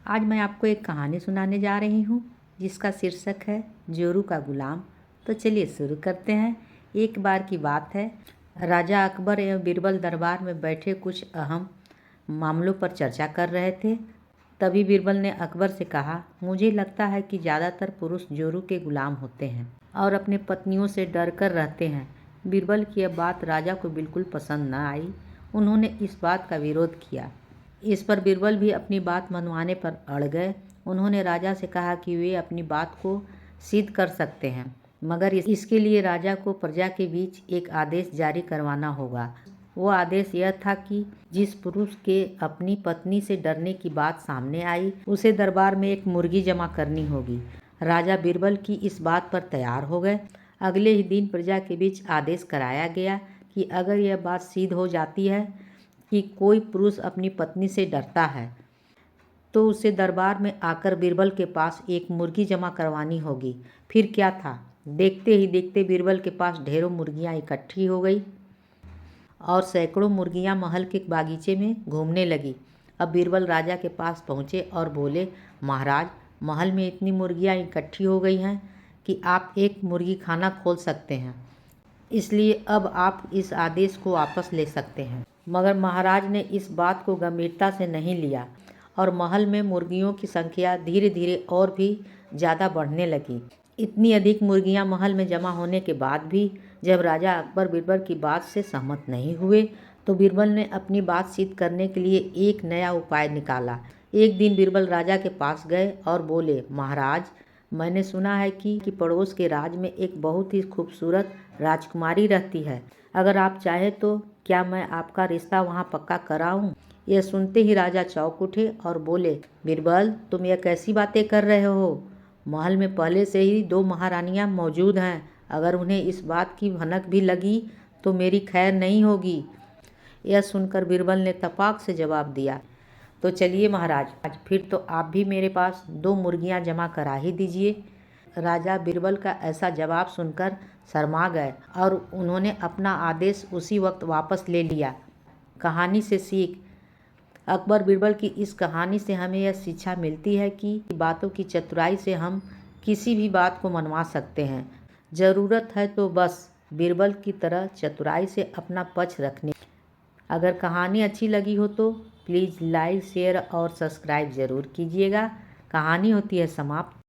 आज मैं आपको एक कहानी सुनाने जा रही हूँ जिसका शीर्षक है जोरू का गुलाम। तो चलिए शुरू करते हैं। एक बार की बात है, राजा अकबर एवं बीरबल दरबार में बैठे कुछ अहम मामलों पर चर्चा कर रहे थे। तभी बीरबल ने अकबर से कहा, मुझे लगता है कि ज़्यादातर पुरुष जोरू के गुलाम होते हैं और अपनी पत्नियों से डर कर रहते हैं। बीरबल की यह बात राजा को बिल्कुल पसंद न आई। उन्होंने इस बात का विरोध किया। इस पर बीरबल भी अपनी बात मनवाने पर अड़ गए। उन्होंने राजा से कहा कि वे अपनी बात को सिद्ध कर सकते हैं, मगर इसके लिए राजा को प्रजा के बीच एक आदेश जारी करवाना होगा। वो आदेश यह था कि जिस पुरुष के अपनी पत्नी से डरने की बात सामने आई, उसे दरबार में एक मुर्गी जमा करनी होगी। राजा बीरबल की इस बात पर तैयार हो गए। अगले ही दिन प्रजा के बीच आदेश कराया गया कि अगर यह बात सिद्ध हो जाती है कि कोई पुरुष अपनी पत्नी से डरता है, तो उसे दरबार में आकर बीरबल के पास एक मुर्गी जमा करवानी होगी। फिर क्या था, देखते ही देखते बीरबल के पास ढेरों मुर्गियां इकट्ठी हो गई और सैकड़ों मुर्गियां महल के बागीचे में घूमने लगी। अब बीरबल राजा के पास पहुँचे और बोले, महाराज, महल में इतनी मुर्गियां इकट्ठी हो गई हैं कि आप एक मुर्गी खाना खोल सकते हैं, इसलिए अब आप इस आदेश को वापस ले सकते हैं। मगर महाराज ने इस बात को गंभीरता से नहीं लिया और महल में मुर्गियों की संख्या धीरे धीरे और भी ज़्यादा बढ़ने लगी। इतनी अधिक मुर्गियां महल में जमा होने के बाद भी जब राजा अकबर बीरबल की बात से सहमत नहीं हुए, तो बीरबल ने अपनी बात सिद्ध करने के लिए एक नया उपाय निकाला। एक दिन बीरबल राजा के पास गए और बोले, महाराज, मैंने सुना है कि पड़ोस के राज में एक बहुत ही खूबसूरत राजकुमारी रहती है। अगर आप चाहें तो क्या मैं आपका रिश्ता वहाँ पक्का कराऊँ? यह सुनते ही राजा चौंक उठे और बोले, बीरबल, तुम यह कैसी बातें कर रहे हो? महल में पहले से ही 2 महारानियाँ मौजूद हैं। अगर उन्हें इस बात की भनक भी लगी तो मेरी खैर नहीं होगी। यह सुनकर बीरबल ने तपाक से जवाब दिया, तो चलिए महाराज, आज फिर तो आप भी मेरे पास 2 मुर्गियां जमा करा ही दीजिए। राजा बीरबल का ऐसा जवाब सुनकर शर्मा गए और उन्होंने अपना आदेश उसी वक्त वापस ले लिया। कहानी से सीख। अकबर बीरबल की इस कहानी से हमें यह शिक्षा मिलती है कि बातों की चतुराई से हम किसी भी बात को मनवा सकते हैं। ज़रूरत है तो बस बीरबल की तरह चतुराई से अपना पक्ष रखने। अगर कहानी अच्छी लगी हो तो प्लीज़ लाइक, शेयर और सब्सक्राइब ज़रूर कीजिएगा। कहानी होती है समाप्त।